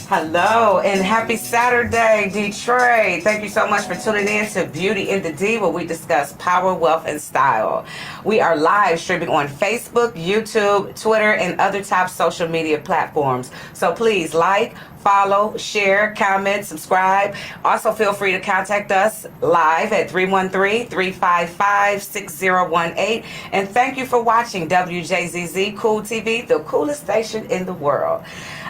Hello and happy Saturday, Detroit. Thank you so much for tuning in to Beauty in the D, where we discuss power, wealth, and style. We are live streaming on Facebook, YouTube, Twitter, and other top social media platforms. So please like, follow, share, comment, subscribe. Also, feel free to contact us live at 313-355-6018. And thank you for watching WJZZ Cool TV, the coolest station in the world.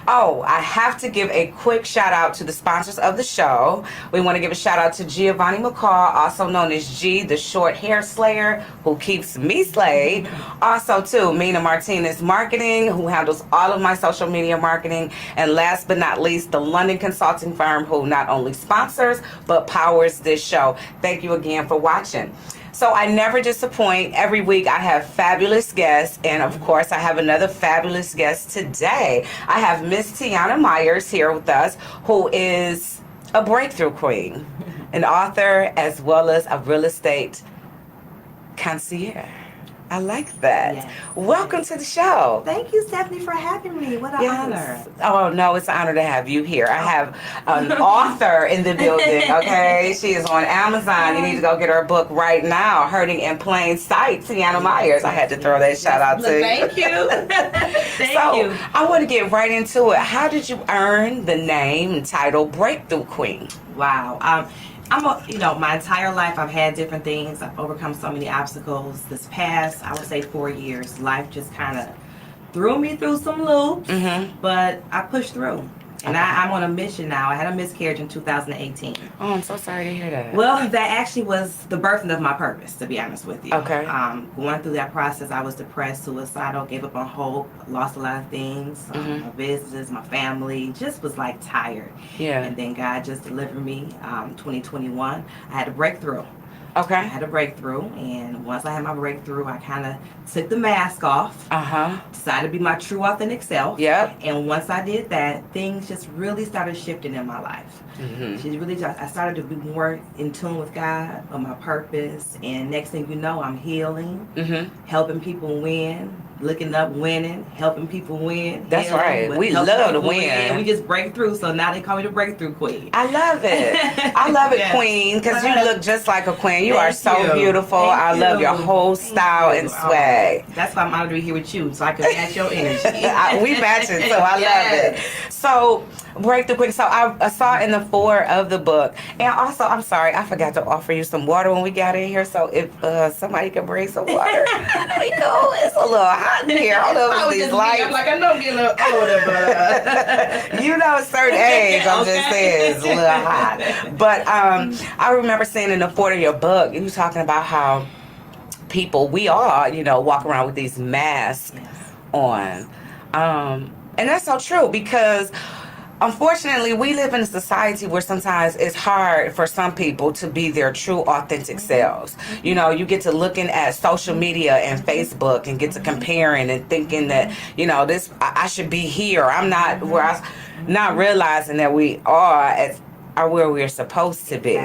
Oh, I have to give a quick shout out to the sponsors of the show. We want to give a shout out to Giovanni McCall, also known as G, the short hair slayer, who keeps me slayed. Also to Mina Martinez Marketing, who handles all of my social media marketing. And last but not least, the London consulting firm, who not only sponsors, but powers this show. Thank you again for watching. So I never disappoint. Every week I have fabulous guests, and of course I have another fabulous guest today. I have Miss Tiana Myers here with us, who is a breakthrough queen, an author, as well as a real estate concierge. I like that. Yes. Welcome to the show. Thank you, Stephanie, for having me. What an honor. Oh, no, it's an honor to have you here. I have an author in the building, okay? She is on Amazon. You need to go get her book right now, Hurting in Plain Sight, Tiana Myers. I had to throw that shout out to you. Thank you. Thank you. I want to get right into it. How did you earn the name and title Breakthrough Queen? Wow. My entire life I've had different things. I've overcome so many obstacles. This past, I would say 4 years, life just kind of threw me through some loops, but I pushed through. And I'm on a mission now. I had a miscarriage in 2018. Oh, I'm so sorry to hear that. Well, that actually was the birthing of my purpose, to be honest with you. Okay. Going through that process, I was depressed, suicidal, gave up on hope, lost a lot of things, my business, my family, just was like tired. Yeah. And then God just delivered me. 2021, I had a breakthrough. Okay. I had a breakthrough, and once I had my breakthrough, I kind of took the mask off. Decided to be my true, authentic self. Yep. And once I did that, things just really started shifting in my life. I started to be more in tune with God, on my purpose, and next thing you know, I'm healing, helping people win. Looking up, winning, helping people win. That's right. We love to win. And we just break through. So now they call me the Breakthrough Queen. I love it. I love it, yes. Queen, because you look just like a queen. You are so beautiful. I love your whole style and swag. That's why I'm honored to be here with you, so I can match your energy. We match it, so I love it. So, Breakthrough Queen. So I saw in the foreword of the book, and also, I'm sorry, I forgot to offer you some water when we got in here. So if somebody can bring some water, there we go. It's a little hot in here. I don't know if these lights. I'm like, I know I'm getting a little older, but you know, a certain age. I'm just saying it's a little hot. But I remember seeing in the foreword of your book, you were talking about how people, we all, walk around with these masks on. And that's so true, because unfortunately, we live in a society where sometimes it's hard for some people to be their true, authentic selves. You get to looking at social media and Facebook and get to comparing and thinking that, I should be here. I'm not where not realizing that we are where we're supposed to be.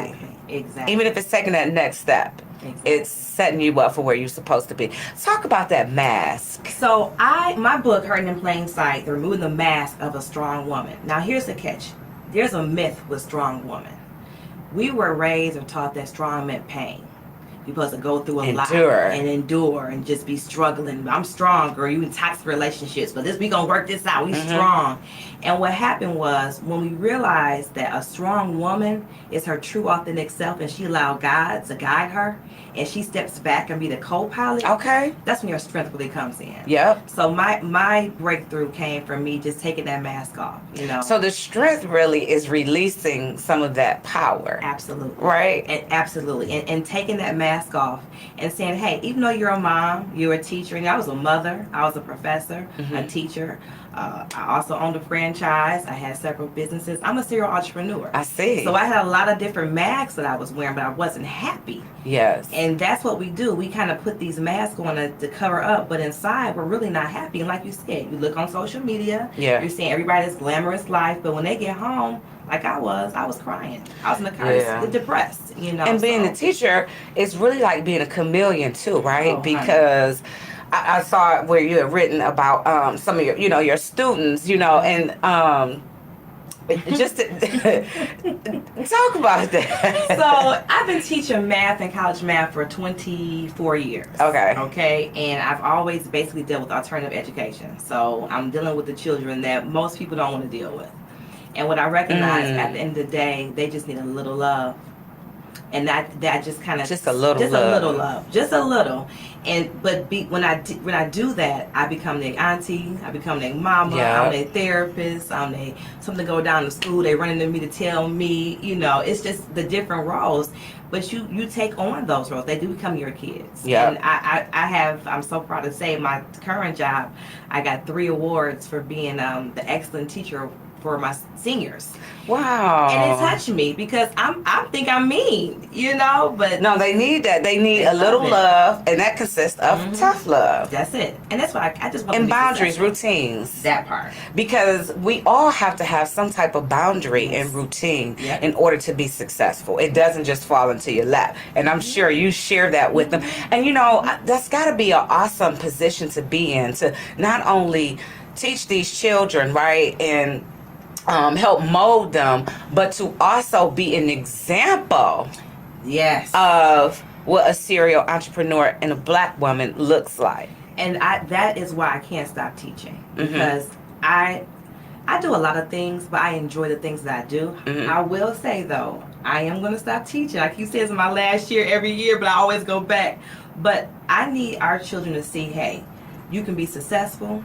Exactly. Even if it's taking that next step. Exactly. It's setting you up for where you're supposed to be. Talk about that mask. So my book, Hurting in Plain Sight, they're removing the mask of a strong woman. Now here's the catch. There's a myth with strong women. We were raised or taught that strong meant pain. You're supposed to go through a lot and endure and just be struggling. I'm strong, girl. You in toxic relationships, but we gonna work this out. We strong. And what happened was, when we realized that a strong woman is her true, authentic self, and she allowed God to guide her, and she steps back and be the co-pilot. Okay. That's when your strength really comes in. Yep. So my breakthrough came from me just taking that mask off. So the strength really is releasing some of that power. Absolutely. Right. And absolutely. And taking that mask off and saying, hey, even though you're a mom, you're a teacher, and I was a mother, I was a professor, a teacher. I also owned a franchise. I had several businesses. I'm a serial entrepreneur. I see. So I had a lot of different masks that I was wearing, but I wasn't happy. Yes. And that's what we do. We kind of put these masks on to cover up, but inside we're really not happy. And like you said, you look on social media, you're seeing everybody's glamorous life, but when they get home, like I was crying. I was in the car, depressed, And being a teacher is really like being a chameleon too, right? Because I saw where you had written about some of your, your students, and just to talk about that. So I've been teaching math and college math for 24 years. Okay, and I've always basically dealt with alternative education. So I'm dealing with the children that most people don't want to deal with. And what I recognize at the end of the day, they just need a little love. And that just kind of just a little love, just a little. And when I do that, I become their auntie, I become their mama, I'm their therapist, something go down to school, they running to me to tell me, it's just the different roles. But you take on those roles. They do become your kids. Yeah. And I'm so proud to say my current job, I got 3 awards for being the excellent teacher for my seniors. Wow. And it touched me because I think I'm mean, but no, they need that. They need a little love, and that consists of tough love. That's it. And that's what I just want and to be boundaries, successful. routines. That part. Because we all have to have some type of boundary and routine in order to be successful. It doesn't just fall into your lap. And I'm sure you share that with them. And that's got to be an awesome position to be in, to not only teach these children, right, and help mold them, but to also be an example of what a serial entrepreneur and a Black woman looks like. And that is why I can't stop teaching, because I do a lot of things, but I enjoy the things that I do. I will say though, I am going to stop teaching. I keep saying it's my last year every year, but I always go back. But I need our children to see, hey, you can be successful.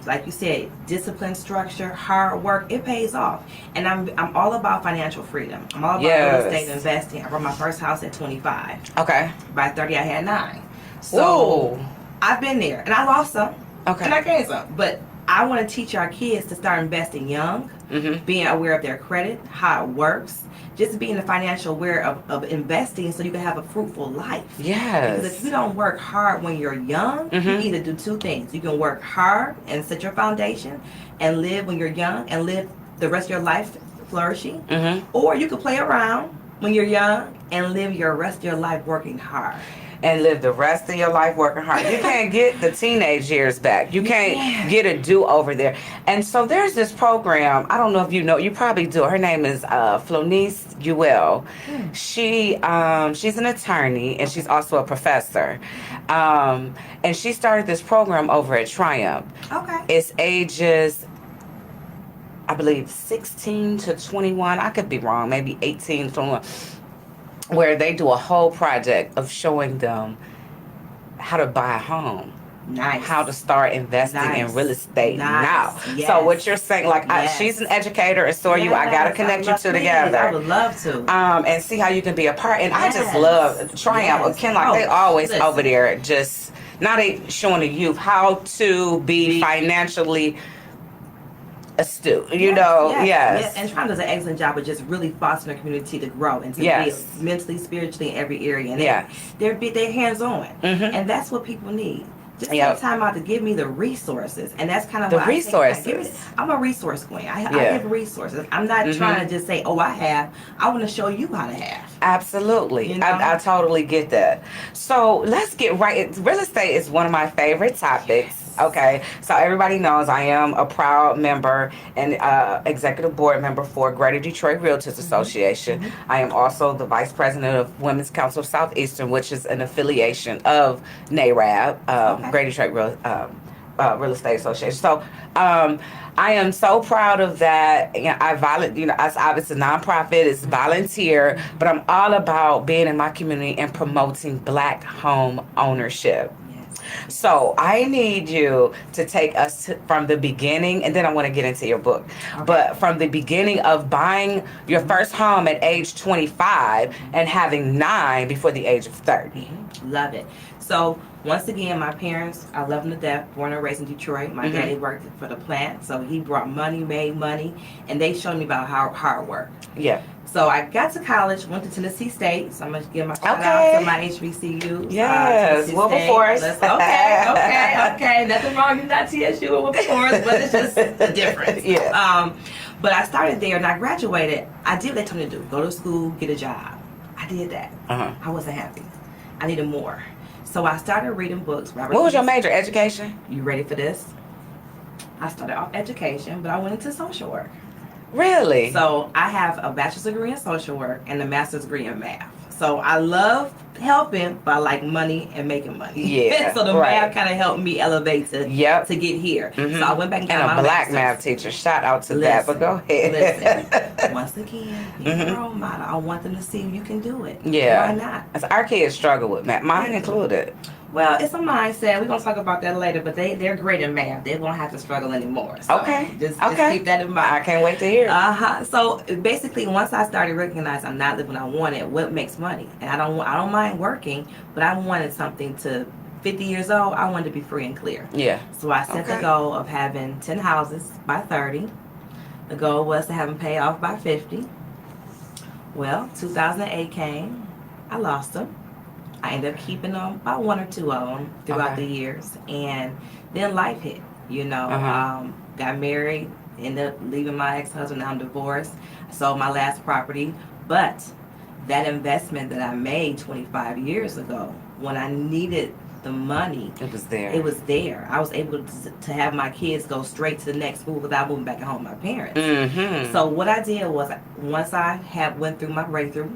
Like you said, discipline, structure, hard work, it pays off. And I'm all about financial freedom. I'm all about real estate investing. I bought my first house at 25. Okay. By 30, I had 9. So I've been there. And I lost some. Okay. And I gained some. But I want to teach our kids to start investing young, being aware of their credit, how it works, just being financial aware of investing so you can have a fruitful life. Yes. Because if you don't work hard when you're young, you either do 2 things. You can work hard and set your foundation and live when you're young and live the rest of your life flourishing. Or you can play around when you're young and live your rest of your life working hard. And live the rest of your life working hard. You can't get the teenage years back. You can't get a do-over there. And so there's this program, I don't know if you know, you probably do. Her name is Flonice Ewell. She's an attorney, and she's also a professor. And she started this program over at Triumph. Okay. It's ages, I believe, 16 to 21. I could be wrong, maybe 18 to 21. Where they do a whole project of showing them how to buy a home. Nice. How to start investing in real estate now. Yes. So what you're saying, she's an educator, and so are you. I gotta connect you two together. I would love to. And see how you can be a part. And I just love Triumph. Ken, they always over there just not showing the youth how to be financially astute, yes. And Triumph does an excellent job of just really fostering a community to grow and to be mentally, spiritually, in every area. And they're hands-on, and that's what people need. Just take time out to give me the resources, and that's kind of the resources. I'm a resource queen. I give resources. I'm not trying to just say, "Oh, I have." I want to show you how to have. Absolutely, I totally get that. So let's get right. Real estate is one of my favorite topics. Okay, so everybody knows I am a proud member and executive board member for Greater Detroit Realtors Association. I am also the vice president of Women's Council of Southeastern, which is an affiliation of NARAB, Greater Detroit Real Estate Association. So I am so proud of that. It's a nonprofit, it's volunteer, but I'm all about being in my community and promoting Black home ownership. So I need you to take us from the beginning, and then I want to get into your book. But from the beginning of buying your first home at age 25 and having 9 before the age of 30. Love it. So once again, my parents, I love them to death, born and raised in Detroit. My daddy worked for the plant, so he brought money, made money, and they showed me about hard work. Yeah. So I got to college, went to Tennessee State. So I'm going to give my shout out to my HBCU. Yes, Wilberforce. Okay. Nothing wrong with not TSU or Wilberforce, but it's just the difference. But I started there and I graduated. I did what they told me to do. Go to school, get a job. I did that. I wasn't happy. I needed more. So I started reading books. What was your major? Education? You ready for this? I started off education, but I went into social work. Really? So I have a bachelor's degree in social work and a master's degree in math. So I love helping, but I like money and making money. Yeah. So the math kind of helped me elevate to get here. Mm-hmm. So I went back and got a my black master's. math teacher. Shout out to that, but go ahead. Listen, once again, be a role model. I want them to see you can do it. Yeah. Why not? As our kids struggle with math, mine included. Well, it's a mindset. We're going to talk about that later, but they're great in math. They won't have to struggle anymore. So Okay. Just keep that in mind. I can't wait to hear it. So basically, once I started recognizing I'm not living what I wanted, what makes money? And I don't mind working, but I wanted something to 50 years old, I wanted to be free and clear. Yeah. So I set the goal of having 10 houses by 30. The goal was to have them pay off by 50. Well, 2008 came. I lost them. I ended up keeping them, about one or two of them throughout the years. And then life hit, got married, ended up leaving my ex-husband. Now I'm divorced. I sold my last property. But that investment that I made 25 years ago, when I needed the money, it was there. I was able to have my kids go straight to the next school without moving back home with my parents. Mm-hmm. So what I did was, once I went through my breakthrough,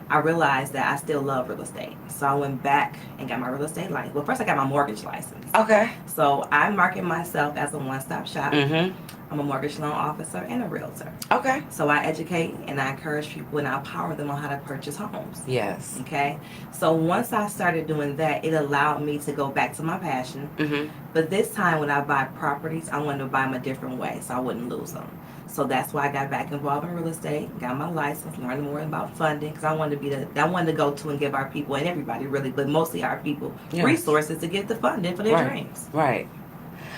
I realized that I still love real estate. So I went back and got my real estate license. Well, first I got my mortgage license. Okay. So I market myself as a one-stop shop. Mm-hmm. I'm a mortgage loan officer and a realtor. Okay. So I educate and I encourage people and I empower them on how to purchase homes. Yes. Okay. So once I started doing that, it allowed me to go back to my passion. Mm-hmm. But this time when I buy properties, I wanted to buy them a different way so I wouldn't lose them. So that's why I got back involved in real estate, got my license, learned more about funding, because I wanted to go to and give our people, and everybody really, but mostly our people, resources to get the funding for their dreams. Right.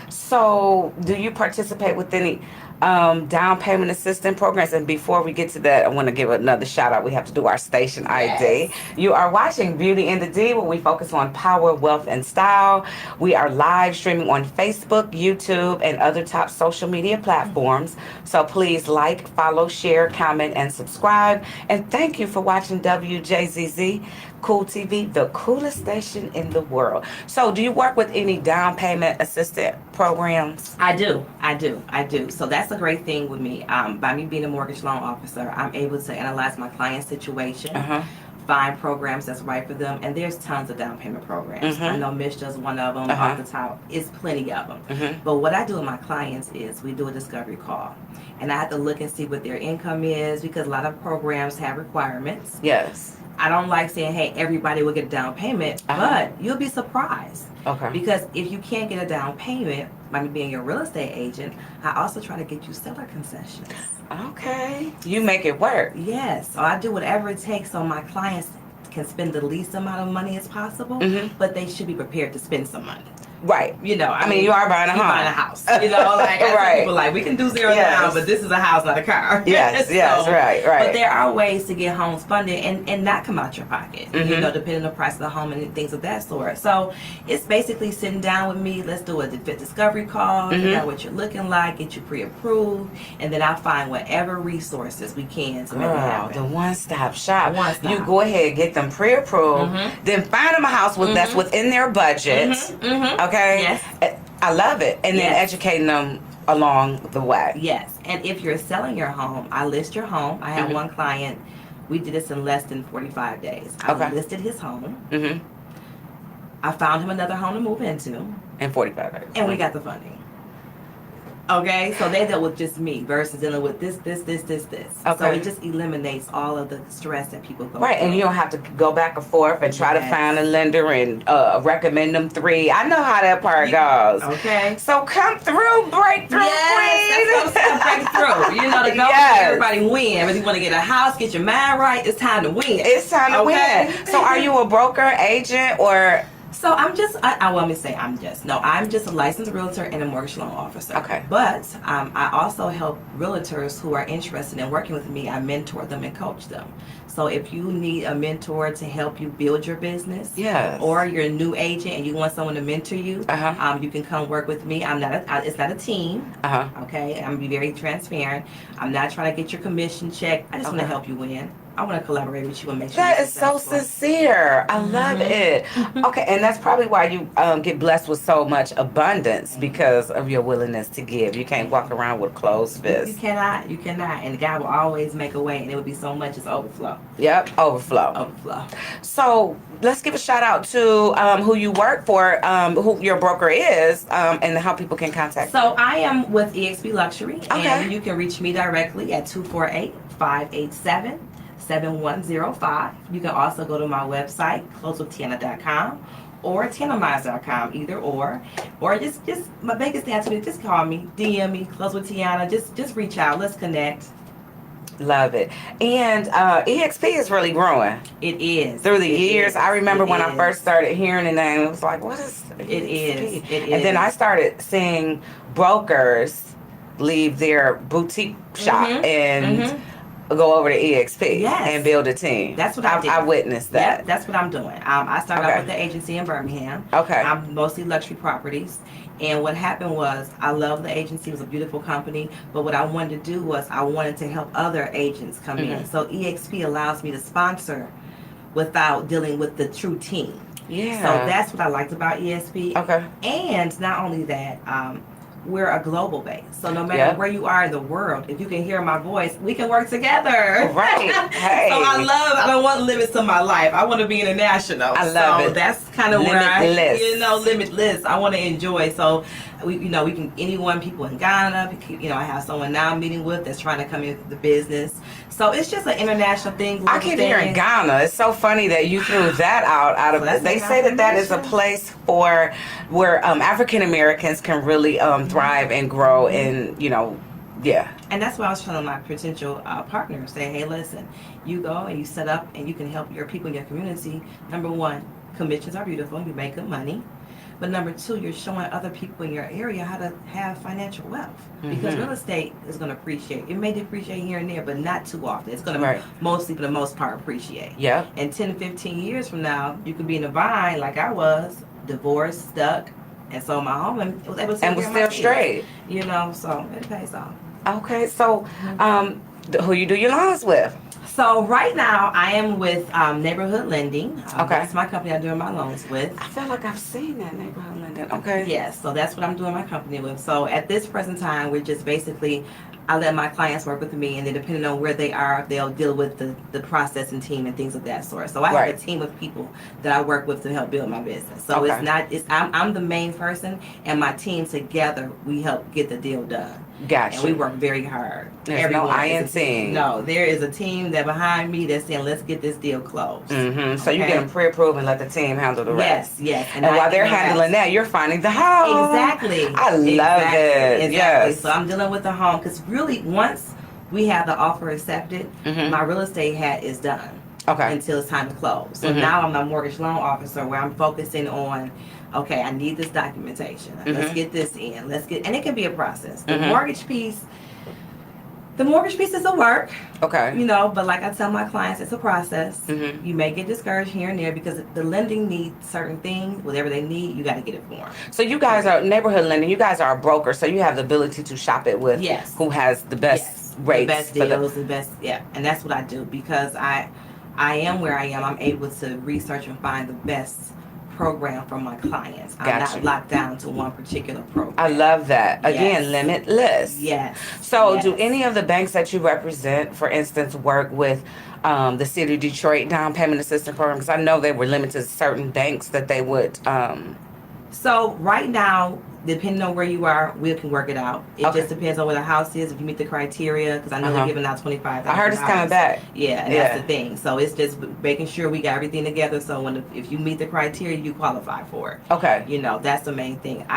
So, do you participate with any down payment assistance programs? And before we get to that, I want to give another shout out. We have to do our station ID. You are watching Beauty in the D, where we focus on power, wealth, and style. We are live streaming on Facebook, YouTube, and other top social media platforms. So please like, follow, share, comment, and subscribe. And thank you for watching WJZZ Cool TV, the coolest station in the world. So do you work with any down payment assistance programs? I do. So that's a great thing with me. By me being a mortgage loan officer, I'm able to analyze my client's situation, find programs that's right for them, and there's tons of down payment programs. I know Mish does one of them off the top. It's plenty of them. But what I do with my clients is we do a discovery call. And I have to look and see what their income is, because a lot of programs have requirements. Yes. I don't like saying, hey, everybody will get a down payment, but you'll be surprised. Okay. Because if you can't get a down payment, by me being your real estate agent, I also try to get you seller concessions. Okay. You make it work. Yes. So I do whatever it takes so my clients can spend the least amount of money as possible, but they should be prepared to spend some money. Right. You know, I mean, you are buying a home. Buying a house. You know, like I tell people, like, we can do zero down, but this is a house, not a car. Yes, right. But there are ways to get homes funded and not come out your pocket, you know, depending on the price of the home and things of that sort. So it's basically sitting down with me. Let's do a discovery call, figure out what you're looking like, get you pre-approved, and then I'll find whatever resources we can to make it happen. The one-stop shop. One-stop. You go ahead, get them pre-approved, then find them a house that's within their budget. Okay? Yes. I love it. And then educating them along the way. Yes. And if you're selling your home, I list your home. I have one client, we did this in less than 45 days. I listed his home. I found him another home to move into. In 45 days. And we got the funding. Okay, so they dealt with just me versus dealing with this. Okay. So it just eliminates all of the stress that people go through. And you don't have to go back and forth and try to find a lender and recommend them 3. I know how that part goes. Okay. So come through, breakthrough, queen. That's breakthrough. You know, the goal is everybody win. Whether you want to get a house, get your mind right, it's time to win. It's time to win. So are you a broker, agent, or... So I'm just a licensed realtor and a mortgage loan officer. Okay. But I also help realtors who are interested in working with me. I mentor them and coach them. So if you need a mentor to help you build your business, or you're a new agent and you want someone to mentor you, you can come work with me. It's not a team. Okay, I'm gonna be very transparent. I'm not trying to get your commission check. I just want to help you win. I want to collaborate with you and make sure That you're is so successful. sincere. I love it. Okay, and that's probably why you get blessed with so much abundance because of your willingness to give. You can't walk around with closed You fists. cannot. You cannot. And God will always make a way, and it would be so much as overflow. Yep, overflow. Overflow. So let's give a shout out to who you work for, who your broker is, and how people can contact you. So I am with EXP Luxury, Okay. and you can reach me directly at 248-587-7105. You can also go to my website, closewithtiana.com or tianamize.com, either or just my biggest thing to me, just call me, DM me, Close with Tiana, just reach out, let's connect. Love it. And EXP is really growing. It is. Through the It years, is. I remember It when I is. first started hearing the name, it was like, what is EXP? It is. It And then is. I started seeing brokers leave their boutique shop and go over to EXP Yes. and build a team. That's what I did. I witnessed that. Yep, that's what I'm doing. I started Okay. off with the agency in Birmingham. Okay. I'm mostly luxury properties. And what happened was, I love the agency. It was a beautiful company. But what I wanted to do was, I wanted to help other agents come in. So EXP allows me to sponsor without dealing with the true team. Yeah. So that's what I liked about EXP. Okay. And not only that, we're a global base. So no matter where you are in the world, if you can hear my voice, we can work together. Right. Hey. So I don't want limits to my life. I want to be international. I love it. That's kind of where Limitless. limitless. I want to enjoy. So we can, people in Ghana, I have someone now I'm meeting with that's trying to come into the business. So it's just an international thing. I keep hearing Ghana. It's so funny that you threw that out of. Well, they say that is a place for where African Americans can really thrive and grow, and yeah. And that's why I was telling my potential partners, say, hey, listen, you go and you set up and you can help your people in your community. Number one, commissions are beautiful. You make good money. But number two, you're showing other people in your area how to have financial wealth. Because real estate is going to appreciate. It may depreciate here and there, but not too often. It's going to mostly, for the most part, appreciate. Yeah. And 10 to 15 years from now, you could be in a bind like I was, divorced, stuck, and sold my home and was able to and was still straight. So it pays off. Okay, so who you do your loans with? So right now I am with Neighborhood Lending. Okay. That's my company I'm doing my loans with. I feel like I've seen that Neighborhood Lending. Okay. Yes, so that's what I'm doing my company with. So at this present time, we're just basically, I let my clients work with me, and then depending on where they are, they'll deal with the processing team and things of that sort. So I have a team of people that I work with to help build my business. So I'm the main person, and my team together, we help get the deal done. Gotcha. And we work very hard. There's no INC. No, there is a team that behind me that's saying, let's get this deal closed. So you get them pre-approved and let the team handle the rest. Yes. And while they're handling that, you're finding the home. Exactly. I love it. Exactly. Yes. So I'm dealing with the home because really once we have the offer accepted, my real estate hat is done. Okay. Until it's time to close. So now I'm a mortgage loan officer where I'm focusing on, okay, I need this documentation. Let's get this in. And it can be a process. The mortgage piece is a work. Okay. But like I tell my clients, it's a process. You may get discouraged here and there because the lending needs certain things. Whatever they need, you got to get it for them. So you guys are Neighborhood Lending. You guys are a broker, so you have the ability to shop it with who has the best rates. The best deals, the best, and that's what I do because I am where I am. I'm able to research and find the best program for my clients. I'm not locked down to one particular program. I love that. Again, limitless. Yes. So do any of the banks that you represent, for instance, work with the City of Detroit down payment assistance program? Because I know they were limited to certain banks that they would... So right now, depending on where you are, we can work it out. It just depends on where the house is, if you meet the criteria, because I know they're giving out $25,000. I heard it's coming back. Yeah, and that's the thing. So it's just making sure we got everything together so if you meet the criteria, you qualify for it. Okay. That's the main thing.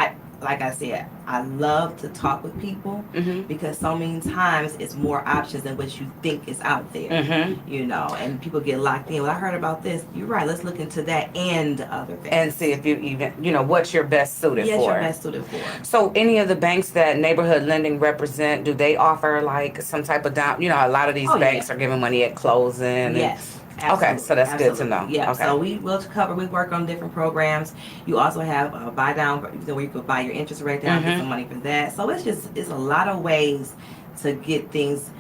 Like I said, I love to talk with people because so many times it's more options than what you think is out there. And people get locked in. Well, I heard about this. You're right. Let's look into that and other things. And see if you even, what you're best suited for. Yes, you're best suited for. So any of the banks that Neighborhood Lending represent, do they offer like some type of down? A lot of these banks are giving money at closing. Yes. Absolutely. Okay, so that's good to know. Yeah, okay. So we work on different programs. You also have buy down, where you could buy your interest rate down, get some money for that. So it's a lot of ways to get things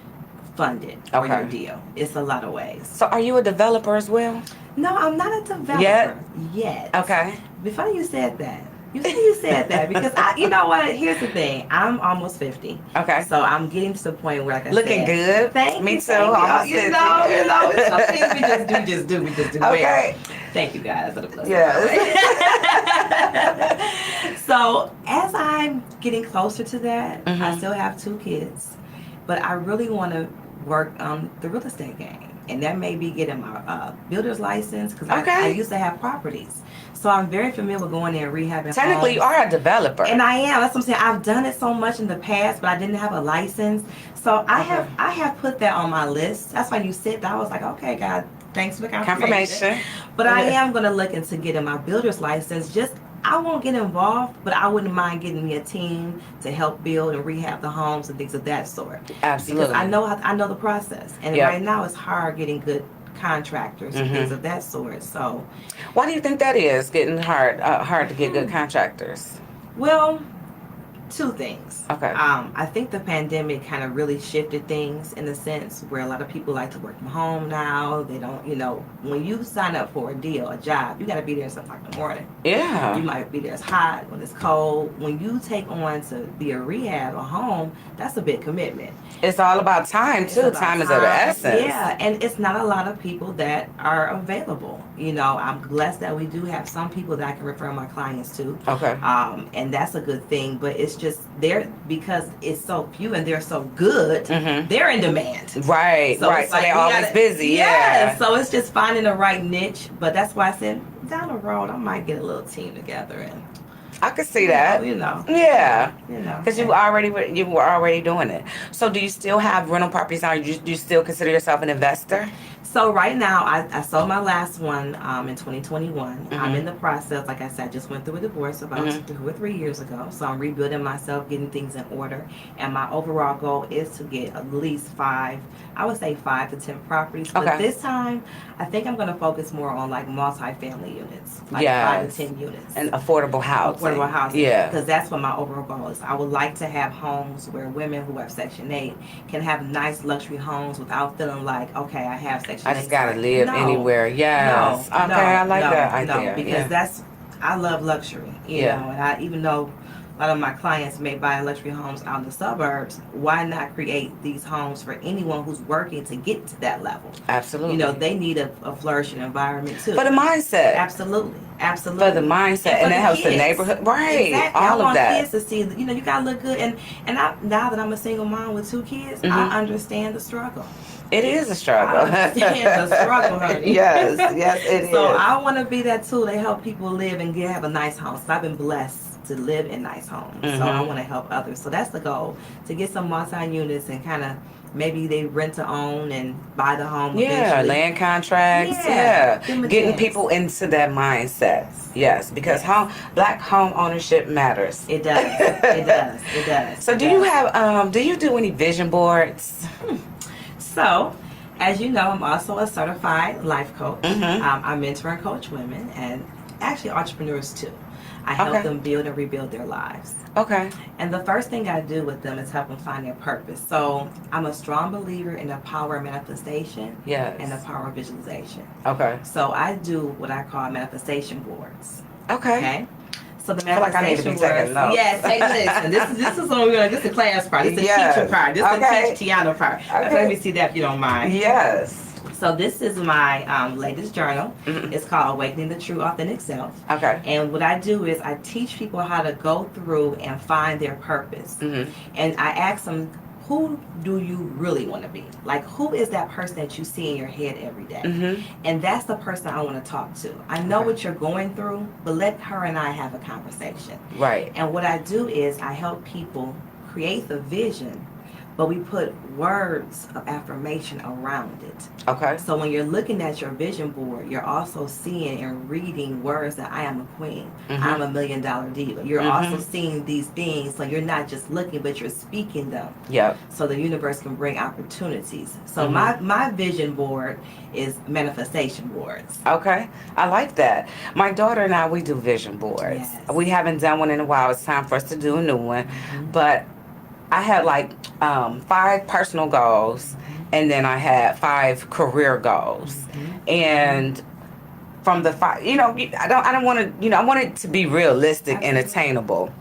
funded for Okay. your deal. It's a lot of ways. So are you a developer as well? No, I'm not a developer yet. Okay. Before you said that. You said that because you know what? Here's the thing. I'm almost 50. Okay. So I'm getting to the point where, like I Looking said, good. Thank Me you, too. thank you. Almost You 50. know, it's some things we just do. Okay. Well, thank you guys for the blessing. Yes. So as I'm getting closer to that, I Mhm. still have 2 kids, but I really want to work on the real estate game. And that may be getting my builder's license because Okay. I used to have properties. So I'm very familiar with going in and rehabbing Technically, you homes. are a developer. And I am. That's what I'm saying. I've done it so much in the past, but I didn't have a license. So I have put that on my list. That's why you said that. I was like, okay, God, thanks for the confirmation. But I am going to look into getting my builder's license. I won't get involved, but I wouldn't mind getting me a team to help build and rehab the homes and things of that sort. Absolutely. Because I know the process. And Yep. right now it's hard getting good contractors and things of that sort. So, why do you think that is? Getting hard to get good contractors. well, 2 things. Okay. I think the pandemic kind of really shifted things in the sense where a lot of people like to work from home now. They don't, when you sign up for a deal, a job, you got to be there at 7 o'clock in the morning. Yeah. You might be there. It's hot when it's cold. When you take on to be a rehab, a home, that's a big commitment. It's all about time It's too. about Time is of the essence. Yeah, and it's not a lot of people that are available. I'm blessed that we do have some people that I can refer my clients to. Okay. And that's a good thing. But it's just because it's so few and they're so good, they're in demand. Right. So right. it's So like they're we always gotta- busy. Yeah. So it's just finding the right niche. But that's why I said down the road I might get a little team together and. I could see that. Yeah. Because you were already doing it. So do you still have rental properties now? Do you still consider yourself an investor? So right now, I sold my last one in 2021. I'm in the process. Like I said, I just went through a divorce about 2 or 3 years ago. So I'm rebuilding myself, getting things in order. And my overall goal is to get at least 5 to 10 properties. But this time, I think I'm going to focus more on like multi-family units, like 5 to 10 units. And affordable housing. Affordable housing. Yeah. Because that's what my overall goal is. I would like to have homes where women who have Section 8 can have nice luxury homes without feeling like, okay, I have Section 8. I just gotta live anywhere. Yes. No, okay, I like that idea. No, because I love luxury. You know, and even though a lot of my clients may buy luxury homes out in the suburbs, why not create these homes for anyone who's working to get to that level? Absolutely. They need a flourishing environment too. For the mindset. Absolutely. For the mindset, and it helps the neighborhood. Right. Exactly. All I of want that. kids to see, you gotta look good. And now that I'm a single mom with 2 kids, I understand the struggle. It is a struggle. I understand the struggle, honey. Yes, it is. So I want to be that tool to help people live and have a nice home. So I've been blessed to live in nice homes. So I want to help others. So that's the goal, to get some multi-units and kind of maybe they rent to own and buy the home eventually. Land contracts. Getting people into that mindset. Yes, because black home ownership matters. It does. It does. So do you have do you do any vision boards? So, as you know, I'm also a certified life coach. I mentor and coach women and actually entrepreneurs too. I help them build and rebuild their lives. Okay. And the first thing I do with them is help them find their purpose. So I'm a strong believer in the power of manifestation and the power of visualization. Okay. So I do what I call manifestation boards. Okay. So the I feel like I need to be taking notes. Yes, take this. This is what we're gonna. This is the class part. This is the teacher part. This is the teach Tiana part. Okay. Let me see that if you don't mind. Yes. So this is my latest journal. It's called Awakening the True Authentic Self. Okay. And what I do is I teach people how to go through and find their purpose. And I ask them, who do you really want to be? Like, who is that person that you see in your head every day? And that's the person I want to talk to. I know what you're going through, but let her and I have a conversation. Right. And what I do is I help people create the vision, but we put words of affirmation around it. Okay. So when you're looking at your vision board, you're also seeing and reading words that I am a queen, I'm $1 million diva. You're also seeing these things, so you're not just looking, but you're speaking them. Yep. So the universe can bring opportunities. So my vision board is manifestation boards. Okay. I like that. My daughter and I, we do vision boards. Yes. We haven't done one in a while. It's time for us to do a new one. But I had like 5 personal goals, and then I had 5 career goals, and from the 5, I don't want to, I want it to be realistic and attainable.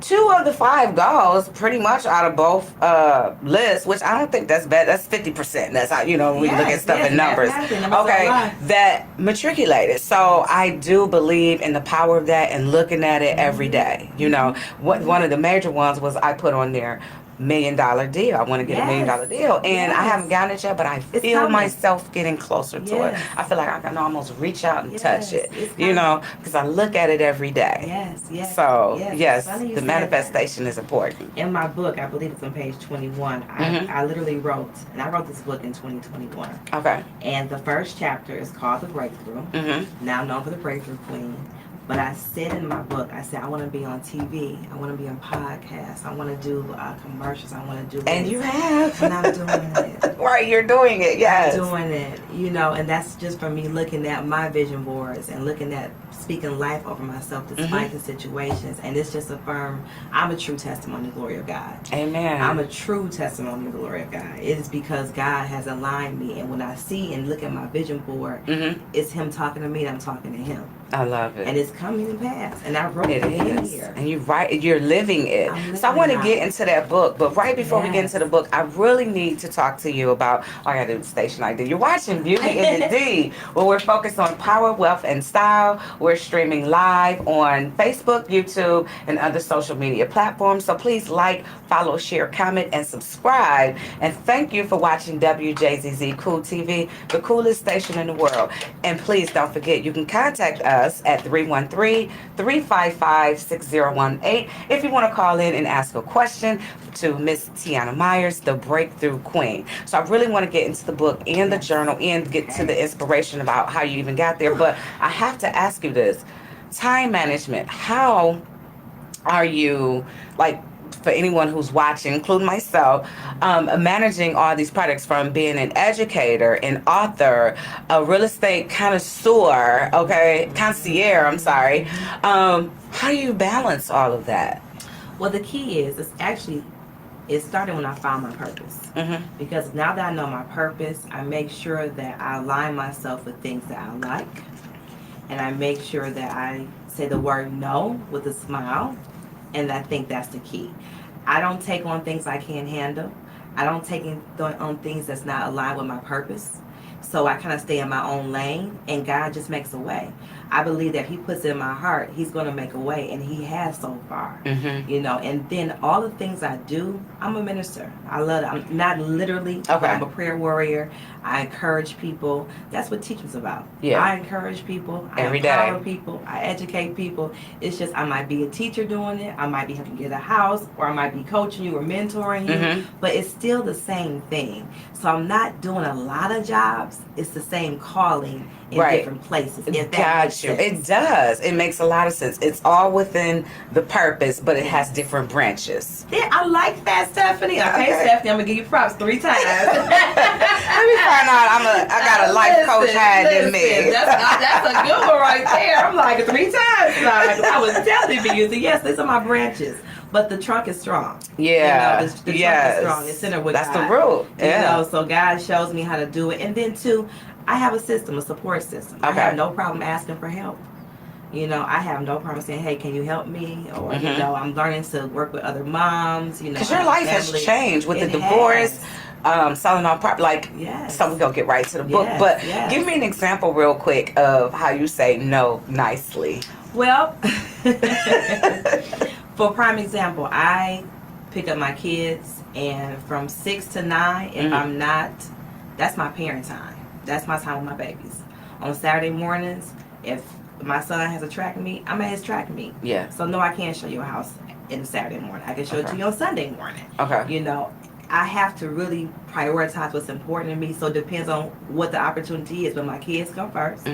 2 of the 5 goals, pretty much out of both lists, which I don't think that's bad. That's 50%. That's how, when we look at stuff in numbers. Okay, that matriculated. So I do believe in the power of that and looking at it every day. One of the major ones was I put on there, $1 million deal. I want to get a $1 million deal, and I haven't gotten it yet, but I feel myself getting closer to it. I feel like I can almost reach out and touch it, because I look at it every day. Yes. So yes, the manifestation is important. In my book, I believe it's on page 21. I literally wrote, and I wrote this book in 2021. Okay. And the first chapter is called The Breakthrough. Now known for the Breakthrough Queen. But I said in my book, I said, I want to be on TV. I want to be on podcasts. I want to do commercials. I want to do this. And you have. And I'm doing it. Right, you're doing it, yes. I'm doing it, and that's just from me looking at my vision boards and looking at speaking life over myself despite the situations. And it's just affirmed, I'm a true testimony of the glory of God. Amen. I'm a true testimony of the glory of God. It is because God has aligned me. And when I see and look at my vision board, it's Him talking to me and I'm talking to Him. I love it. And it's coming to pass. And I wrote it in here. And you're living it. So I want to get into that book. But right before we get into the book, I really need to talk to you about, I got to do the station ID. You're watching Beauty in the D, where we're focused on power, wealth, and style. We're streaming live on Facebook, YouTube, and other social media platforms. So please like, follow, share, comment, and subscribe. And thank you for watching WJZZ Cool TV, the coolest station in the world. And please don't forget, you can contact us at 313-355-6018 if you want to call in and ask a question to Miss Tiana Myers, the Breakthrough Queen. So I really want to get into the book and the journal and get to the inspiration about how you even got there. But I have to ask you this. Time management. How are you, for anyone who's watching, including myself, managing all these products, from being an educator, an author, a real estate concierge, how do you balance all of that? Well, the key is, it started when I found my purpose. Because now that I know my purpose, I make sure that I align myself with things that I like. And I make sure that I say the word no with a smile. And I think that's the key. I don't take on things I can't handle. I don't take on things that's not aligned with my purpose. So I kind of stay in my own lane, and God just makes a way. I believe that if He puts it in my heart, He's going to make a way, and He has so far. And then all the things I do, I'm a minister. I love it. I'm not literally, but I'm a prayer warrior. I encourage people. That's what teaching's about. I encourage people. I empower people. I educate people. It's just, I might be a teacher doing it. I might be helping get a house, or I might be coaching you or mentoring you. But it's still the same thing. So I'm not doing a lot of jobs. It's the same calling in different places. Got you. It does. It makes a lot of sense. It's all within the purpose, but it has different branches. Yeah, I like that, Stephanie. Okay, Stephanie, I'm gonna give you props 3 times. Let me find out. I got a life coach higher than me. That's a good one right there. I'm like 3 times. I was telling you. So yes, these are my branches. But the trunk is strong. Yeah. The trunk is strong. It's centered with God. God. That's the rule. Yeah. So God shows me how to do it. And then too, I have a system, a support system. I have no problem asking for help. I have no problem saying, hey, can you help me? Or, I'm learning to work with other moms. Because your life has changed with the divorce, selling off property. So we're going to get right to the book. But give me an example real quick of how you say no nicely. Well, for prime example, I pick up my kids, and from 6 to 9, if I'm not, that's my parent time. That's my time with my babies. On Saturday mornings, if my son has a track meet, I'm at his track meet. Yeah. So no, I can't show you a house in Saturday morning. I can show it to you on Sunday morning. Okay. I have to really prioritize what's important to me. So it depends on what the opportunity is. But my kids come first.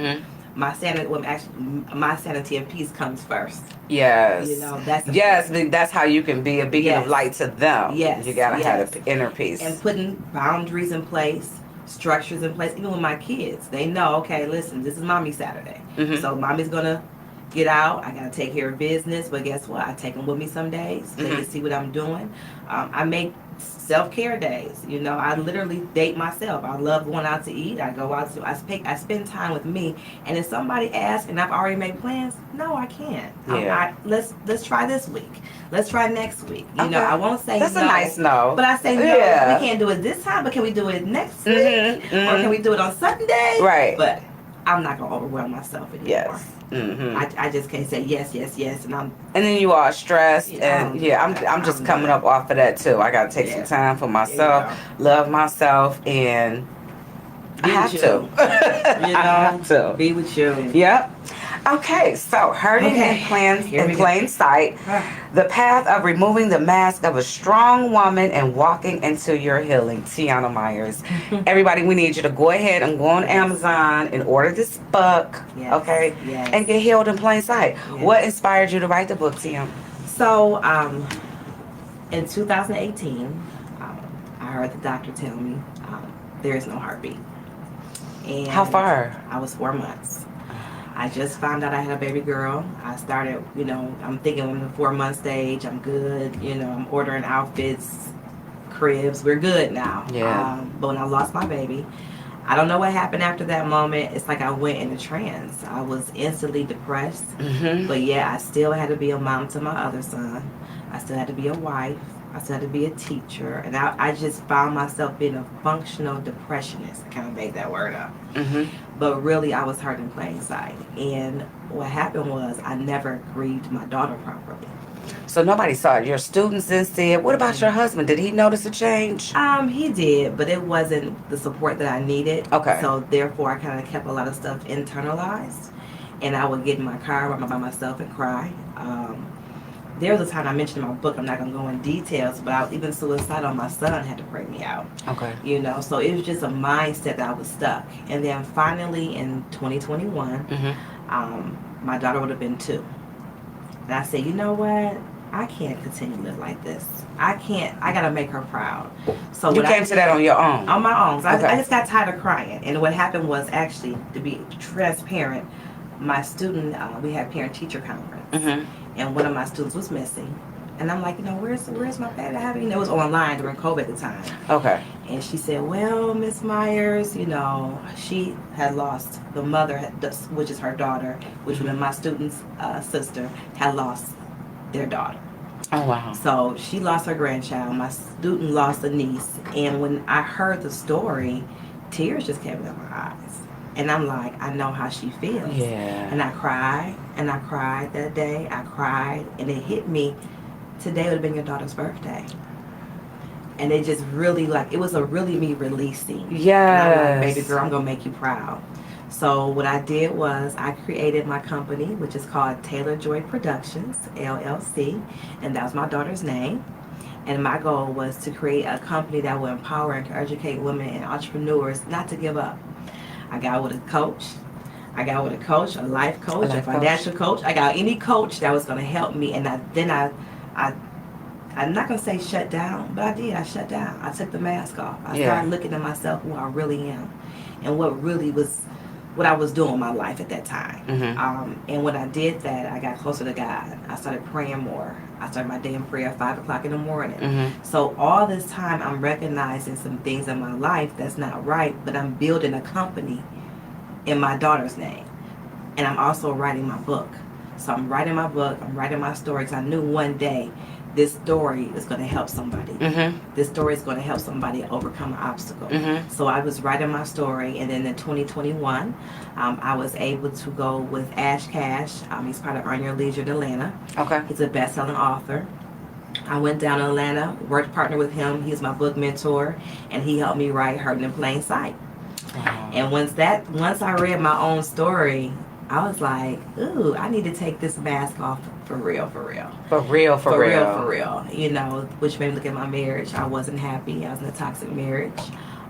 My sanity and peace comes first. Yes. That's how you can be a beacon of light to them. Yes. You gotta have an inner peace. And putting boundaries in place, structures in place. Even with my kids, they know, okay, listen, this is Mommy Saturday. So Mommy's gonna get out. I gotta take care of business. But guess what? I take them with me some days. They can see what I'm doing. I make self-care days. You know, I literally date myself. I love going out to eat. I go out to, I spend time with me. And if somebody asks and I've already made plans, no, I can't. Yeah. Let's try this week. Let's try next week. You know, I won't say That's no. a nice no. But I say no, Yeah. we can't do it this time, but can we do it next week? Or can we do it on Sunday? Right. But I'm not going to overwhelm myself anymore. Yes. I just can't say yes, and then you are stressed, and I'm just coming up off of that too. I gotta take some time for myself, love myself, and I have to. I have to be with you. Yep. Okay, so hurting in plain sight, the path of removing the mask of a strong woman and walking into your healing. Tiana Myers. Everybody, we need you to go ahead and go on Amazon and order this book, okay? Yes. And get healed in plain sight. Yes. What inspired you to write the book, Tiana? So, in 2018, I heard the doctor tell me there is no heartbeat. And how far? I was 4 months. I just found out I had a baby girl. I started, you know, I'm thinking I'm in the 4-month stage. I'm good. You know, I'm ordering outfits, cribs. We're good now. Yeah. But when I lost my baby, I don't know what happened after that moment. It's like I went in a trance. I was instantly depressed. But yeah, I still had to be a mom to my other son. I still had to be a wife. I still had to be a teacher. And I just found myself being a functional depressionist. I kind of made that word up. But really, I was hurt in plain sight. And what happened was I never grieved my daughter properly. So nobody saw it. Your students didn't see it. What about your husband? Did he notice a change? He did, but it wasn't the support that I needed. Okay. So therefore, I kind of kept a lot of stuff internalized. And I would get in my car by myself and cry. There was a time I mentioned in my book, I'm not going to go in details, but even suicidal, my son had to break me out. Okay. You know, so it was just a mindset that I was stuck. And then finally in 2021, my daughter would have been 2. And I said, you know what? I can't continue to live like this. I got to make her proud. So you came to that on your own? On my own. So I just got tired of crying. And what happened was actually, to be transparent, my student, we had parent-teacher conference. And one of my students was missing. And I'm like, you know, where's my baby? It was online during COVID at the time. Okay. And she said, well, Miss Myers, you know, she had lost the mother, which is her daughter, which was my student's sister, had lost their daughter. Oh, wow. So she lost her grandchild. My student lost a niece. And when I heard the story, tears just came in my eyes. And I'm like, I know how she feels. Yeah. And I cried that day. I cried, and it hit me. Today would have been your daughter's birthday. And it just really, it was me releasing. Yeah. And I'm like, baby girl, I'm going to make you proud. So what I did was I created my company, which is called Taylor Joy Productions, LLC. And that was my daughter's name. And my goal was to create a company that will empower and educate women and entrepreneurs not to give up. I got with a coach. A life coach, a financial coach. I got any coach that was going to help me. And I'm not going to say shut down, but I did. I shut down. I took the mask off. I started looking at myself, who I really am, and what I was doing in my life at that time. And when I did that, I got closer to God. I started praying more. I started my day in prayer at 5 o'clock in the morning. So all this time, I'm recognizing some things in my life that's not right, but I'm building a company in my daughter's name. And I'm also writing my book. So I'm writing my book, I'm writing my story, because I knew one day this story is going to help somebody. This story is going to help somebody overcome an obstacle. So I was writing my story, and then in 2021, I was able to go with Ash Cash. He's part of Earn Your Leisure in Atlanta. Okay. He's a best-selling author. I went down to Atlanta, worked partner with him. He's my book mentor, and he helped me write Hurting in Plain Sight. Wow. And once I read my own story, I was like, ooh, I need to take this mask off for real. For real. You know, which made me look at my marriage. I wasn't happy. I was in a toxic marriage.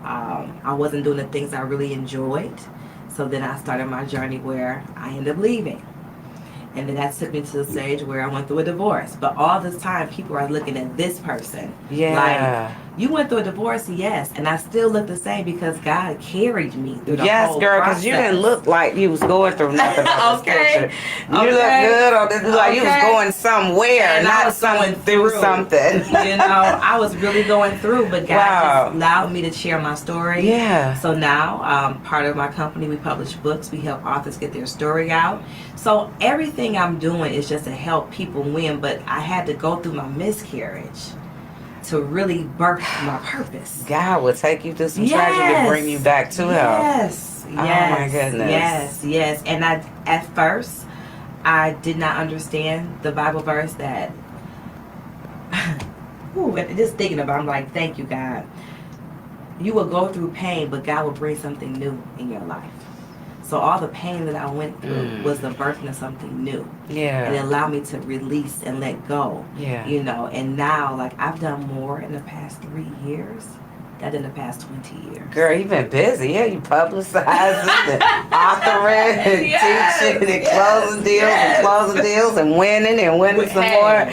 I wasn't doing the things I really enjoyed. So then I started my journey where I ended up leaving. And then that took me to the stage where I went through a divorce. But all this time, people are looking at this person. Yeah. You went through a divorce, yes, and I still look the same because God carried me through the Yes, whole girl, process. because you didn't look like you was going through nothing on this Okay. picture. You look good on this. Like you was Okay. going somewhere, And I not was going through something. You know, I was really going through, but God Wow. just allowed me to share my story. Yeah. So now, part of my company, we publish books. We help authors get their story out. So everything I'm doing is just to help people win, but I had to go through my miscarriage to really birth my purpose. God will take you through some tragedy to bring you back to Him. Yes. Oh my goodness. Yes. And at first, I did not understand the Bible verse that. Just thinking about it, I'm like, thank you, God. You will go through pain, but God will bring something new in your life. So all the pain that I went through was the birthing of something new. Yeah. And it allowed me to release and let go. Yeah. You know, and now, like, I've done more in the past 3 years than in the past 20 years. Girl, you've been busy. Yeah, you publicizing and authoring and teaching and closing deals and closing deals and winning some more.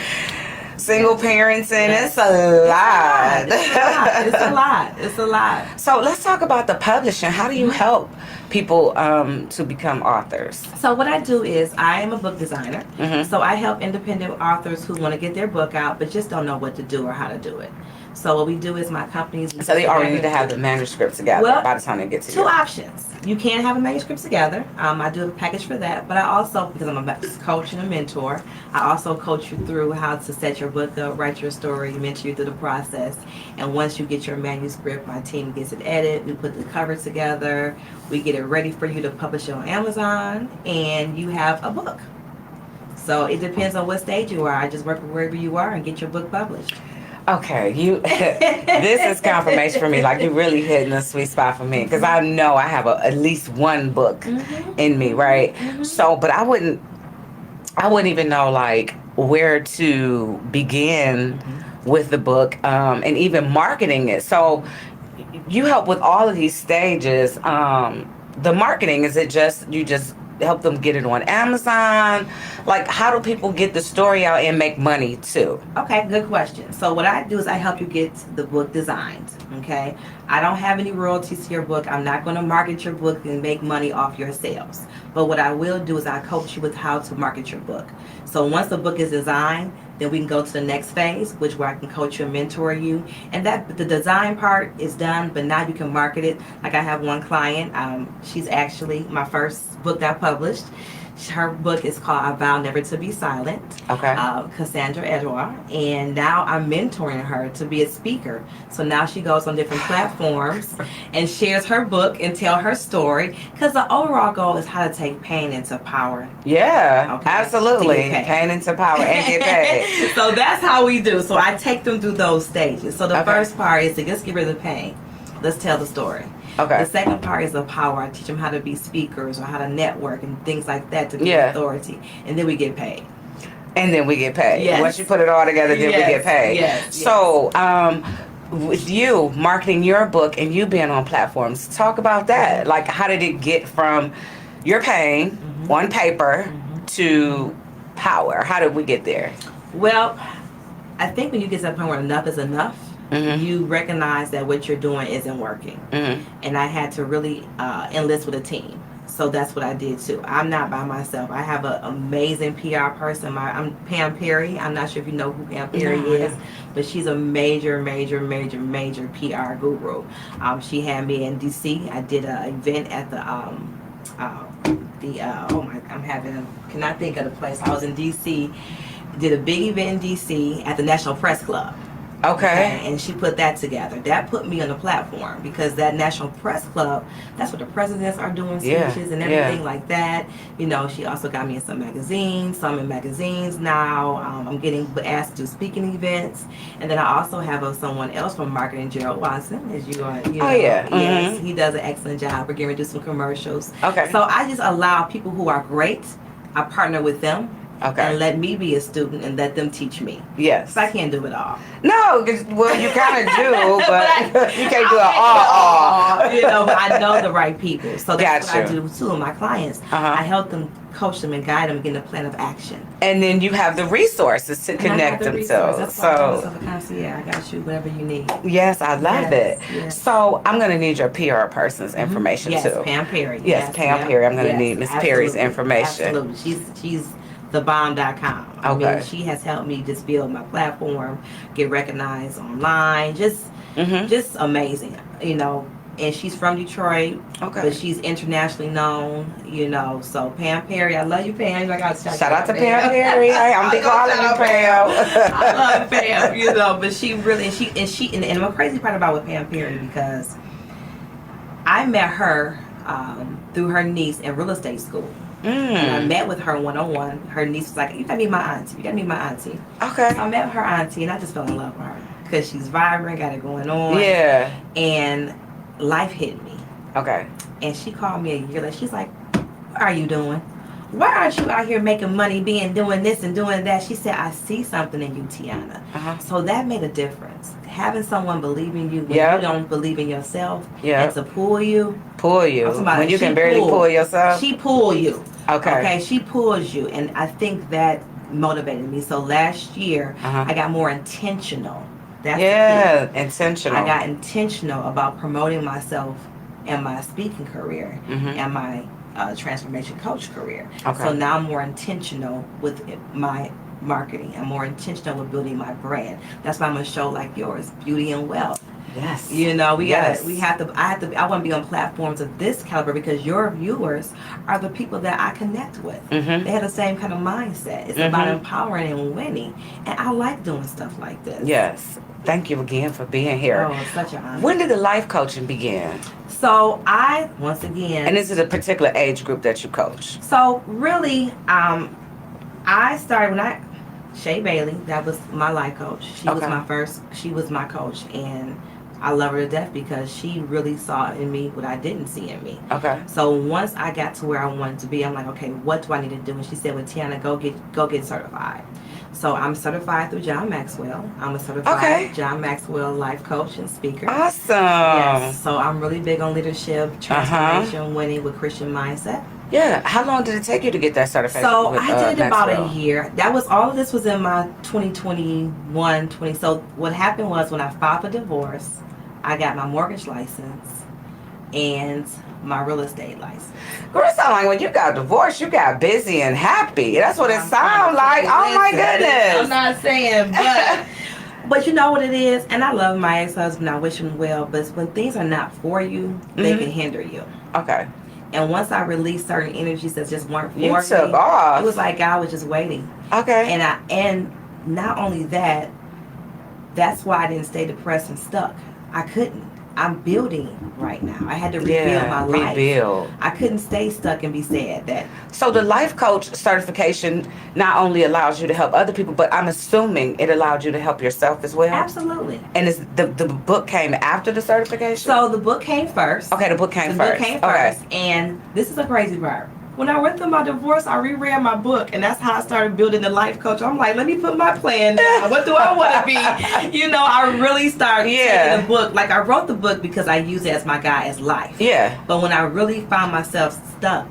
Single parents, and it's a lot. It's a lot. So let's talk about the publishing. How do you help people to become authors? So what I do is I am a book designer. So I help independent authors who want to get their book out but just don't know what to do or how to do it. So what we do is my companies. So they already need to have the manuscript together by the time they get to you. Two options. You can have a manuscript together. I do a package for that, but I also, because I'm a coach and a mentor, I also coach you through how to set your book up, write your story, mentor you through the process. And once you get your manuscript, my team gets it edited. We put the cover together. We get it ready for you to publish it on Amazon, and you have a book. So it depends on what stage you are. I just work wherever you are and get your book published. Okay, this is confirmation for me. Like, you're really hitting a sweet spot for me, because I know I have at least one book in me, right? So, but I wouldn't even know like where to begin with the book, and even marketing it. So, you help with all of these stages. The marketing, is it just you just help them get it on Amazon? Like, how do people get the story out and make money too? Okay, good question. So what I do is I help you get the book designed, okay? I don't have any royalties to your book. I'm not going to market your book and make money off your sales. But what I will do is I coach you with how to market your book. So once the book is designed, then we can go to the next phase, which where I can coach you and mentor you. And that the design part is done, but now you can market it. Like I have one client, she's actually my first book that I published. Her book is called I Vow Never to Be Silent. Okay. Cassandra Edouard. And now I'm mentoring her to be a speaker. So now she goes on different platforms and shares her book and tell her story. Because the overall goal is how to take pain into power. Yeah, Okay. absolutely. To get paid. Pain into power and get paid. So that's how we do. So I take them through those stages. So the Okay. first part is to just get rid of the pain. Let's tell the story. Okay. The second part is the power. I teach them how to be speakers or how to network and things like that to be authority. And then we get paid. And then we get paid. Yes. Once you put it all together, then we get paid. Yes. So, with you marketing your book and you being on platforms, talk about that. Like, how did it get from your pain on paper to power? How did we get there? Well, I think when you get to that point where enough is enough, you recognize that what you're doing isn't working. And I had to really enlist with a team. So that's what I did too. I'm not by myself. I have an amazing PR person. I'm Pam Perry. I'm not sure if you know who Pam Perry is, but she's a major PR guru. She had me in DC. I did an event at cannot think of the place. I was in DC. Did a big event in DC at the National Press Club. Okay. And she put that together. That put me on the platform because that National Press Club, that's what the presidents are doing, speeches and everything like that. You know, she also got me in some magazines. So I'm in magazines now. I'm getting asked to do speaking events. And then I also have someone else from marketing, Gerald Watson, as you are. You know, yes, he does an excellent job. We're going to do some commercials. Okay. So I just allow people who are great, I partner with them. Okay. and let me be a student and let them teach me. Yes. So I can't do it all. No, well, you kind of do, but you can't do it all. You know, but I know the right people. So that's Got what you. I do too with my clients. Uh-huh. I help them, coach them, and guide them, get a plan of action. And then you have the resources to And connect them to. That's why I call So, myself a concierge. I got you whatever you need. yes, I love it. Yes. So, I'm going to need your PR person's information Yes, too. Pam Perry. Yes, Pam Perry. I'm going to need Miss Perry's absolutely, information. Absolutely. She's thebomb.com. I Okay. mean, she has helped me just build my platform, get recognized online. Just amazing. You know, and she's from Detroit, but she's internationally known, you know. So Pam Perry, I love you, Pam. I got Shout out to Pam Perry. I'm be calling you Pam. I love Pam, you know. But she really, and the crazy part about with Pam Perry, because I met her through her niece in real estate school. And I met with her one-on-one. Her niece was like, "You gotta meet my auntie. You gotta meet my auntie." Okay. So I met her auntie, and I just fell in love with her because she's vibrant, got it going on. Yeah. And life hit me. Okay. And she called me a year later. She's like, "What are you doing? Why aren't you out here making money, doing this and doing that?" She said, "I see something in you, Tiana." Uh-huh. So that made a difference. Having someone believe in you when you don't believe in yourself, and to pull you. When you can barely pull yourself. She pull you. Okay. Okay, she pulls you. And I think that motivated me. So last year, I got more intentional. That's the key. Intentional. I got intentional about promoting myself and my speaking career and my transformation coach career. Okay. So now I'm more intentional with my marketing. I'm more intentional with building my brand. That's why I'm a show like yours, Beauty and Wealth. Yes. You know, I want to be on platforms of this caliber because your viewers are the people that I connect with. They have the same kind of mindset. It's about empowering and winning. And I like doing stuff like this. Yes. Thank you again for being here. Oh, it's such an honor. When did the life coaching begin? So once again. And is it a particular age group that you coach? So really, I started Shay Bailey, that was my life coach. She was my coach, and I love her to death because she really saw in me what I didn't see in me. Okay. So once I got to where I wanted to be, I'm like, okay, what do I need to do? And she said, well, Tiana, go get certified. So I'm certified through John Maxwell. I'm a certified John Maxwell life coach and speaker. Awesome. Yes. So I'm really big on leadership, transformation, winning with Christian mindset. Yeah. How long did it take you to get that certification? So I did about Maxwell? a year. All of this was in my 2021. So what happened was when I filed for divorce, I got my mortgage license and my real estate license. Girl, it sounds like when you got divorced, you got busy and happy. That's what it sounds like. Oh my goodness. I'm not saying, but you know what it is? And I love my ex-husband. I wish him well. But when things are not for you, they can hinder you. Okay. And once I released certain energies that just weren't for me, you took off. It was like God was just waiting. Okay. And not only that, that's why I didn't stay depressed and stuck. I couldn't. I'm building right now. I had to rebuild my life. I couldn't stay stuck and be sad. So the life coach certification not only allows you to help other people, but I'm assuming it allowed you to help yourself as well. Absolutely. And the book came after the certification? So the book came first. Okay, the book came first. And this is a crazy part. When I went through my divorce, I reread my book, and that's how I started building the life coach. I'm like, let me put my plan down. What do I want to be? You know, I really started taking the book. Like, I wrote the book because I use it as my guide as life. Yeah. But when I really found myself stuck,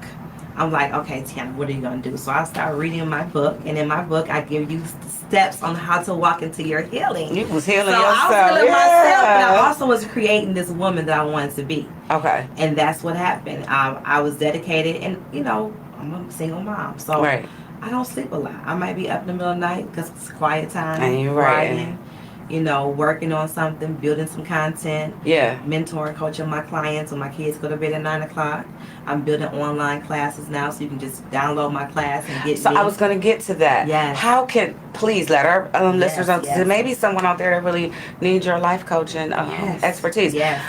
I'm like, okay, Tiana, what are you going to do? So I started reading my book, and in my book, I give you steps on how to walk into your healing. You was healing yourself. yourself. I was healing myself, but I also was creating this woman that I wanted to be. Okay. And that's what happened. I was dedicated, and, you know, I'm a single mom, so I don't sleep a lot. I might be up in the middle of the night because it's quiet time. And you're writing, you know, working on something, building some content. Yeah. Mentoring, coaching my clients when my kids go to bed at 9 o'clock. I'm building online classes now, so you can just download my class and get. So I was going to get to that. Yes. How can please let our listeners know? There may be someone out there that really needs your life coaching expertise. Yes.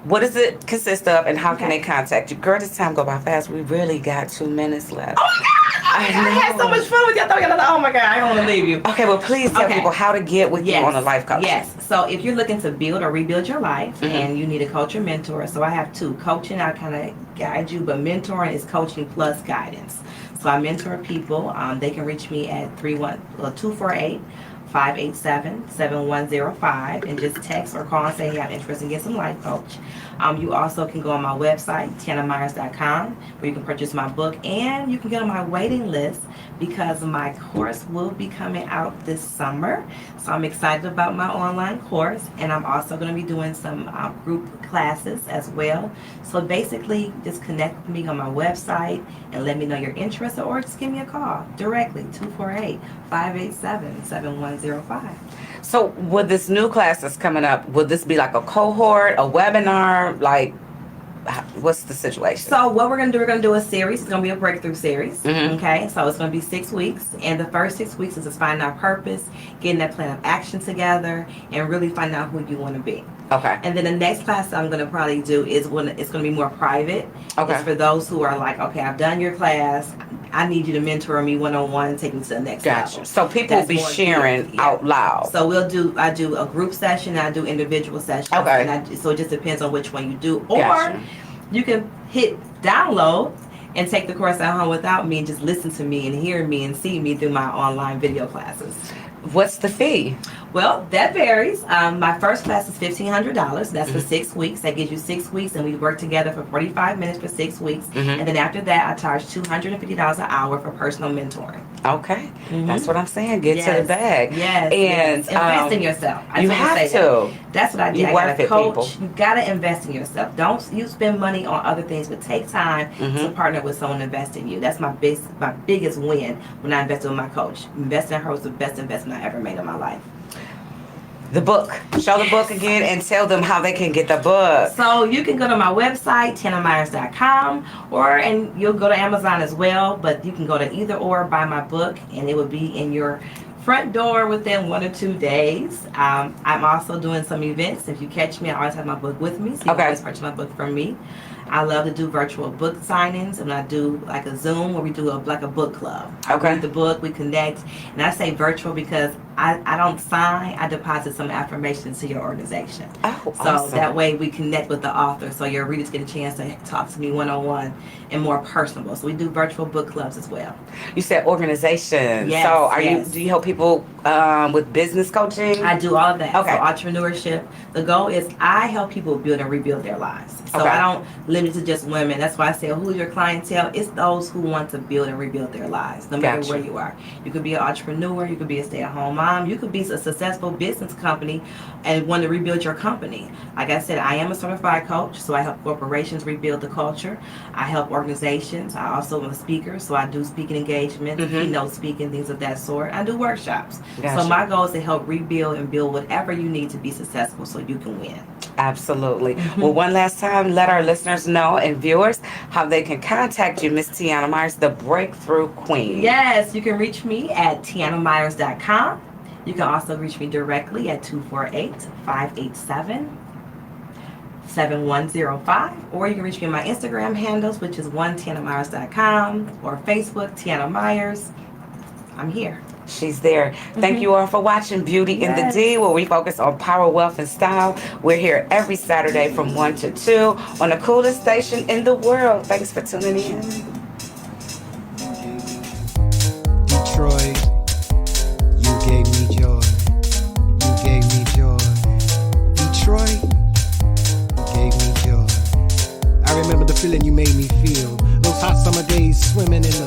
What does it consist of, and how can they contact you? Girl, this time go by fast. We really got 2 minutes left. Oh my God! I had so much fun with you. I thought oh my God, I don't want to leave you. Okay, well, please tell people how to get with you on a life coach. Yes. So if you're looking to build or rebuild your life, and you need a coach or mentor, so I have 2. Coaching, I kind of guide you, but mentoring is coaching plus guidance. So I mentor people. They can reach me at 248-587-7105 and just text or call and say, hey, I'm interested in getting some life coach. You also can go on my website, tianamyers.com, where you can purchase my book, and you can get on my waiting list because my course will be coming out this summer. So I'm excited about my online course, and I'm also going to be doing some group classes as well. So basically, just connect with me on my website and let me know you're interested, or just give me a call directly, 248-587-7105. So with this new class that's coming up, would this be like a cohort, a webinar? Like, what's the situation? So what we're going to do, we're going to do a series. It's going to be a breakthrough series. Mm-hmm. Okay, so it's going to be 6 weeks. And the first 6 weeks is just finding our purpose, getting that plan of action together, and really finding out who you want to be. Okay. And then the next class I'm going to probably do is when it's going to be more private. Okay. It's for those who are like, okay, I've done your class. I need you to mentor me one-on-one, take me to the next level. So people will be sharing out loud. So I do a group session, I do individual sessions. Okay. And so it just depends on which one you do. Or Gotcha. you can hit download and take the course at home without me and just listen to me and hear me and see me through my online video classes. What's the fee? Well, that varies. My first class is $1,500. That's for 6 weeks. That gives you 6 weeks, and we work together for 45 minutes for 6 weeks. Mm-hmm. And then after that, I charge $250 an hour for personal mentoring. Okay. Mm-hmm. That's what I'm saying. Get to the bag. Yes. And invest in yourself. You have to. That's what I did. You I worth got a it, coach. people. You gotta invest in yourself. Don't you spend money on other things, but take time to partner with someone to invest in you. That's my biggest win when I invested with my coach. Investing in her was the best investment I ever made in my life. The book. Show the book again and tell them how they can get the book. So you can go to my website, tianamyers.com, and you'll go to Amazon as well, but you can go to either or, buy my book, and it will be in your front door within 1 or 2 days. I'm also doing some events. If you catch me, I always have my book with me, so you can always purchase my book from me. I love to do virtual book signings, and I do like a Zoom where we do a book club. I read the book, we connect, and I say virtual because I don't sign, I deposit some affirmations to your organization. Oh, so awesome. That way we connect with the author, so your readers get a chance to talk to me one-on-one and more personable. So we do virtual book clubs as well. You said organization. Yes, so do you help people with business coaching? I do all of that. Okay. So entrepreneurship. The goal is I help people build and rebuild their lives. So I don't limit it to just women. That's why I say who's your clientele? It's those who want to build and rebuild their lives, no matter where you are. You could be an entrepreneur, you could be a stay-at-home mom, you could be a successful business company and want to rebuild your company. Like I said, I am a certified coach, so I help corporations rebuild the culture. I help organizations. I also am a speaker, so I do speaking engagements, keynote speaking, things of that sort. I do workshops. Gotcha. So my goal is to help rebuild and build whatever you need to be successful so you can win. Absolutely. Well, one last time, let our listeners know and viewers how they can contact you, Miss Tiana Myers, the Breakthrough Queen. Yes, you can reach me at tianamyers.com. You can also reach me directly at 248-587-7105, or you can reach me on my Instagram handles, which is tianamyers.com, or Facebook, Tiana Myers. I'm here. She's there. Thank you all for watching Beauty in the D, where we focus on power, wealth, and style. We're here every Saturday from 1 to 2 on the coolest station in the world. Thanks for tuning in. Detroit, you gave me joy. You gave me joy. Detroit, you gave me joy. I remember the feeling you made me feel. Those hot summer days swimming in the